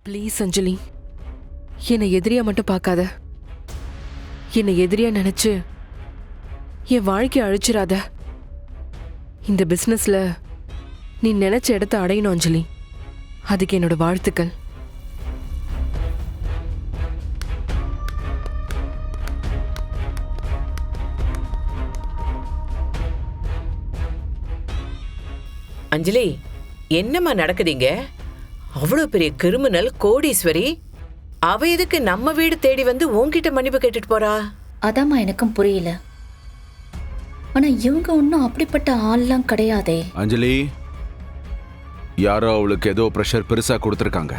Please அஞ்சலி, என்னை எதிரியா மட்டும் பார்க்காத. என்னை எதிரியா நினைச்சு என் வாழ்க்கையை அழிச்சிடாத. இந்த பிசினஸ்ல நீ நினைச்ச இடத்த அடையணும் அஞ்சலி. அதுக்கு என்னோட வாழ்த்துக்கள். அஞ்சலி, என்னம்மா நடக்குதுங்க? அவ்வளவு பெரிய கிரிமினல் கோடீஸ்வரி, அவ எதுக்கு நம்ம வீடு தேடி வந்து உன்கிட்ட மன்னிப்பு கேட்டுட்டு போறா? அதாம்மா எனக்கும் புரியல. ஆனா இவங்க ஒன்னும் அப்படிப்பட்ட ஆள்லாம் கிடையாதே. அஞ்சலி, யாரோ அவளுக்கு ஏதோ ப்ரெஷர் பெருசா கொடுத்துருக்காங்க.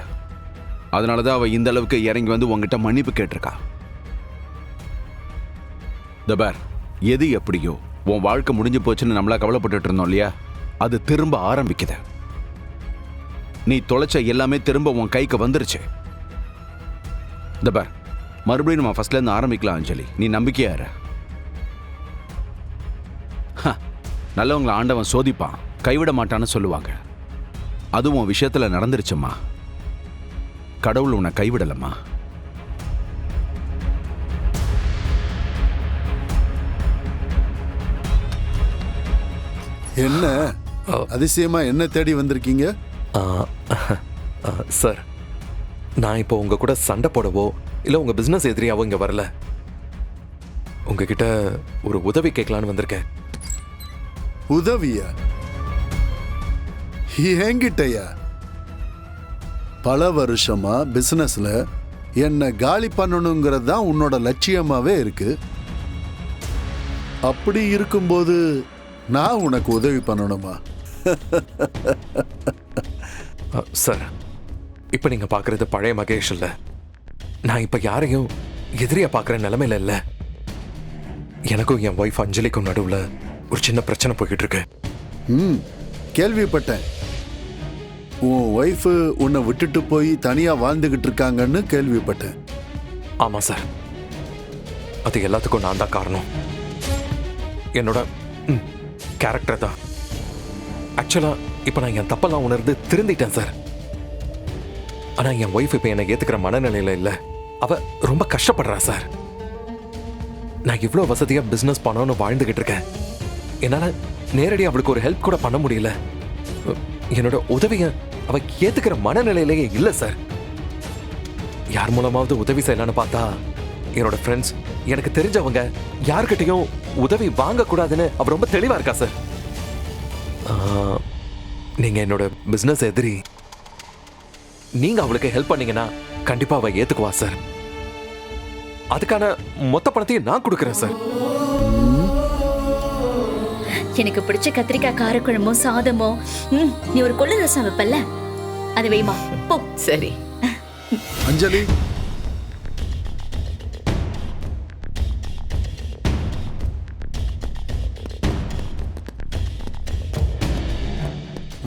அதனாலதான் அவ இந்த அளவுக்கு இறங்கி வந்து உங்ககிட்ட மன்னிப்பு கேட்டிருக்கா. தபார், எது எப்படியோ உன் வாழ்க்கை முடிஞ்சு போச்சுன்னு நம்மளா கவலைப்பட்டு இருந்தோம் இல்லையா, அது திரும்ப ஆரம்பிக்குது. நீ தொலைச்ச எல்லாமே திரும்ப உன் கைக்கு வந்துருச்சு. தபார், மறுபடியும் நம்ம ஃபர்ஸ்ட்ல இருந்து ஆரம்பிக்கலாம் அஞ்சலி. நீ நம்பிக்கையா இரு. நல்லவங்களை ஆண்டவன் சோதிப்பான், கைவிட மாட்டான்னு சொல்லுவாங்க. அதுவும் உன் விஷயத்துல நடந்துருச்சுமா. கடவுள் உன்னை கைவிடலம்மா. என்ன அதிசயமா என்ன தேடி வந்திருக்கீங்க? சார், நான் இப்போ உங்க கூட சண்டை போடவோ இல்லை உங்க பிசினஸ் எதிரியாவோ இங்க வரல. உங்ககிட்ட ஒரு உதவி கேட்கலான்னு வந்திருக்கேன். உதவியா? என்கிட்டயா? பல வருஷமா பிசினஸ்ல என்ன காலி பண்ணணுங்கிறது தான் உன்னோட லட்சியமாவே இருக்கு. அப்படி இருக்கும்போது நான் உனக்கு உதவி பண்ணணுமா? சார், இப்போ நீங்க பார்க்கறது பழைய மகேஷ் இல்ல. நான் இப்போ யாரையும் எதிரியா பார்க்குற நிலைமையில இல்லை. எனக்கும் என் ஒய்ஃப் அஞ்சலிக்கும் நடுவில் ஒரு சின்ன பிரச்சனை போய்கிட்டு இருக்கு. கேள்விப்பட்டேன். உன் ஒய்ஃப் உன்னை விட்டுட்டு போய் தனியா வாழ்ந்துகிட்டு இருக்காங்கன்னு கேள்விப்பட்டேன். ஆமா சார், அது எல்லாத்துக்கும் நான் தான் காரணம். என்னோட கேரக்டர் தான். ஆக்சுவலா இப்போ நான் என் தப்பெல்லாம் உணர்ந்து திருந்திட்டேன் சார். ஆனா என் ஒய்ஃப் இப்போ என்னை ஏத்துக்கிற மனநிலையில இல்லை. அவ ரொம்ப கஷ்டப்படுறா சார். நான் இவ்வளோ வசதியா பிசினஸ் பண்ணணும்னு வாழ்ந்துகிட்டு இருக்கேன். என்னால நேரடியாக அவளுக்கு ஒரு ஹெல்ப் கூட பண்ண முடியல. என்னோட உதவியை அவ ஏத்துக்கிற மனநிலையிலேயே இல்லை சார். யார் மூலமாவது உதவி செய்யலான்னு பார்த்தா என்னோட ஃப்ரெண்ட்ஸ், எனக்கு தெரிஞ்சவங்க யார்கிட்டையும் உதவி வாங்கக்கூடாதுன்னு அவ ரொம்ப தெளிவா இருக்கா சார். நீங்க என்னோட பிசினஸ் எதிரி. நீங்க அவளுக்கு ஹெல்ப் பண்ணீங்கன்னா கண்டிப்பா அவ ஏத்துக்குவா சார். அதுக்கான மொத்த பணத்தையும் நான் கொடுக்குறேன் சார். எனக்கு பிடிச்ச கத்திரிக்காய் காரக்குழம்போ சாதமோ, நீ ஒரு கொள்ளு ரசம் வைப்பல்ல, அது வைமா போ. சரி அஞ்சலி,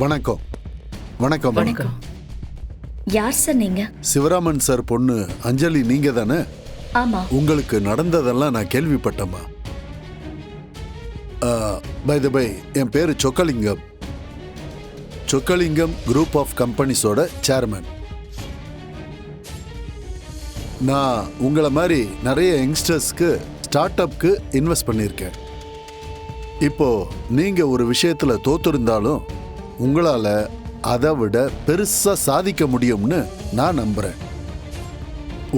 வணக்கம். வணக்கம். வணக்கம். யார் சார் நீங்க? சிவராமன் சார் பொண்ணு அஞ்சலி நீங்க தானே? ஆமா. உங்களுக்கு நடந்ததெல்லாம் நான் கேள்விப்பட்டேம்மா. பை த பை, என் பேரு சொக்கலிங்கம். சொக்கலிங்கம் குரூப் ஆஃப் கம்பெனிஸோட சேர்மன். நான் உங்களை மாதிரி நிறைய யங்ஸ்டர்ஸ்க்கு ஸ்டார்ட் அப்க்கு இன்வெஸ்ட் பண்ணியிருக்கேன். இப்போ நீங்க ஒரு விஷயத்துல தோத்துருந்தாலும் உங்களால அதை விட பெருசா சாதிக்க முடியும்னு நான் நம்புறேன்.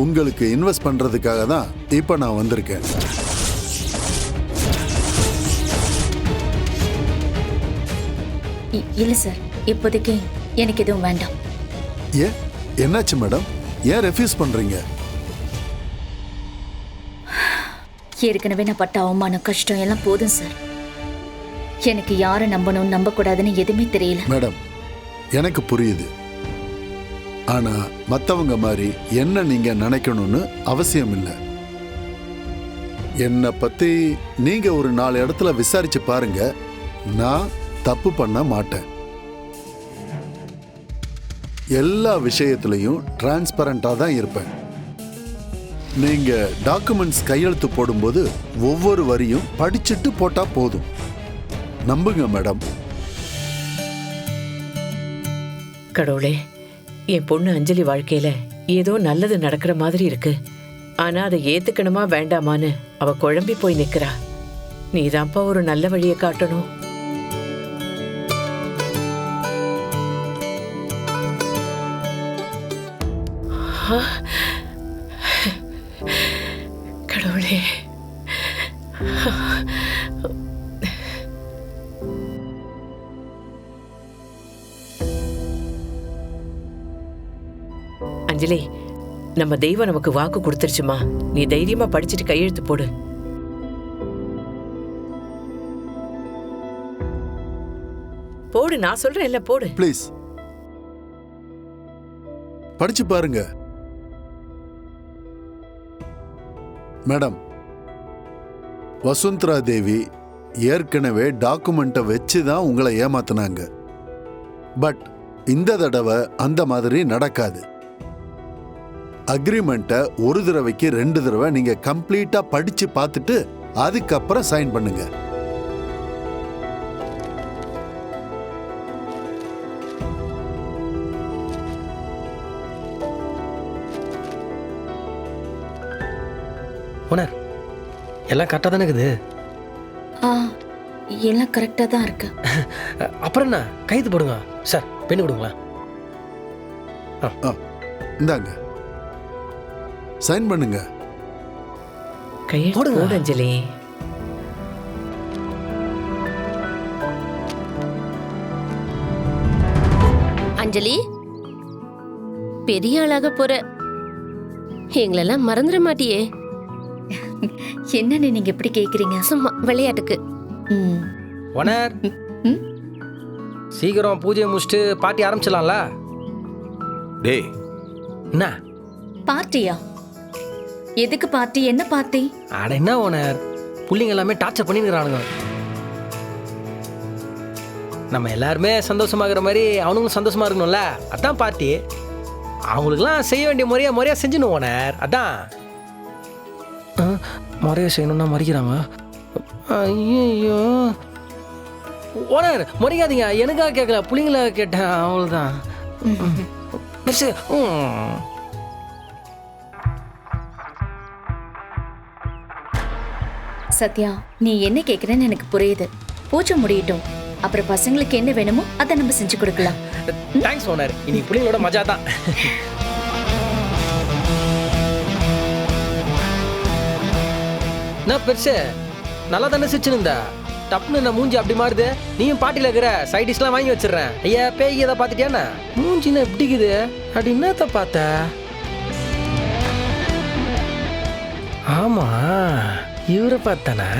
உங்களுக்கு இன்வெஸ்ட் பண்றதுக்காக தான் இப்ப நான் வந்திருக்கேன். இல்ல சார், இப்போதைக்கு எனக்கு எதுவும் வேண்டாம். ஏன், என்னாச்சு மேடம்? ஏன் ரெஃப்யூஸ் பண்றீங்க? ஏற்கனவே நான் பட்ட அவமானம் கஷ்டம் எல்லாம் போதும் சார். எனக்கு யாரை நம்பணும் நம்ப கூடாதுன்னு எதுவுமே தெரியல. மேடம், எனக்கு புரியுது. ஆனா மத்தவங்க மாதிரி என்ன நீங்க நினைக்கணும்னு அவசியம் இல்லை. என்னை பத்தி நீங்க ஒரு 4 இடத்துல விசாரிச்சு பாருங்க. நான் தப்பு பண்ண மாட்டேன். எல்லா விஷயத்திலையும் டிரான்ஸ்பரண்டா தான் இருப்பேன். நீங்க டாக்குமெண்ட்ஸ் கையெழுத்து போடும்போது ஒவ்வொரு வரியும் படிச்சுட்டு போட்டா போதும். நம்புங்க மேடம். கடவுளே, என் பொண்ணு அஞ்சலி வாழ்க்கையில ஏதோ நல்லது நடக்கிற மாதிரி இருக்கு. ஆனா அதை ஏத்துக்கணுமா வேண்டாமான்னு அவ குழம்பி போய் நிக்கிறா. நீதான்ப்பா ஒரு நல்ல வழியை காட்டணும். கடவுளே, அஞ்சலி, நம்ம தெய்வம் நமக்கு வாக்கு கொடுத்துருச்சுமா. நீ தைரியமா படிச்சுட்டு கையெழுத்து போடு. போடு, நான் சொல்றேன் இல்ல, போடு. ப்ளீஸ் படிச்சு பாருங்க. மேடம், வசுந்தரா தேவி ஏற்கனவே டாக்குமெண்ட்டை வச்சு தான் உங்களை ஏமாத்தினாங்க. பட் இந்த தடவை அந்த மாதிரி நடக்காது. அக்ரிமெண்ட்டை ஒரு தடவைக்கு 2 தடவை நீங்க கம்ப்ளீட்டா படிச்சு பார்த்துட்டு அதுக்கப்புறம் சைன் பண்ணுங்க. ஓனர், எல்லாம் கரெக்டாக தானே இருக்குது? எல்லாம் கரெக்டாக தான் இருக்கு. அப்புறம் என்ன, கைது போடுங்க சார். பெண்ணு கொடுங்களா? இந்தாங்க, சைன் பண்ணுங்க. கையெழுத்து போடு அஞ்சலி. அஞ்சலி, பெரிய ஆளாக போற, எங்களெல்லாம் மறந்துட மாட்டியே? என்னன்னு நீங்க எப்படி கேக்குறீங்க? சும்மா விளையாட்டுக்கு. ஓனர், சீக்கிரம் பூஜையை முடிச்சுட்டு பார்ட்டி ஆரம்பிச்சிடலாம்ல? டேய், என்ன பார்ட்டியா? எதுக்கு பார்ட்டி? என்ன பார்ட்டி? அட என்ன ஓனர், புள்ளிங்க எல்லாமே டார்ச்சர் பண்ணிருக்கிறானுங்க. நம்ம எல்லாருமே சந்தோஷமாகிற மாதிரி அவனுங்களும் சந்தோஷமா இருக்கணும்ல, அதான் பார்ட்டி. அவங்களுக்குலாம் செய்ய வேண்டிய முறையா செஞ்சுணும் ஓனர். அதான் முறையை செய்யணும்னா மறிக்கிறாங்க. ஐயோ ஓனர், முறைக்காதீங்க. எனக்காக கேட்கல, புள்ளிங்களா கேட்டேன், அவ்வளோதான். சத்யா, நீ என்ன கேக்குறேன்னு எனக்கு புரியுது. பூஜை முடியட்டும், அப்புறம் பசங்களுக்கு என்ன வேணுமோ அதை நம்ம செஞ்சு கொடுக்கலாம். தேங்க்ஸ் ஓனர், இன்னைக்கு புள்ளிங்களோட மஜா தான். என்ன பெருசு, நல்லா தானே சிரிச்சுருந்தா? டப்புன்னு நான் மூஞ்சி அப்படி மாறுது. நீயும் பாட்டியில் இருக்கிற சைடிஷ்லாம் வாங்கி வச்சிடுறேன். ஐயா பேய் எதை பார்த்துட்டியாண்ணா? மூஞ்சின்னா எப்படிக்குது? அப்படி என்னத்த பார்த்த? ஆமா, இவரை பார்த்தானா?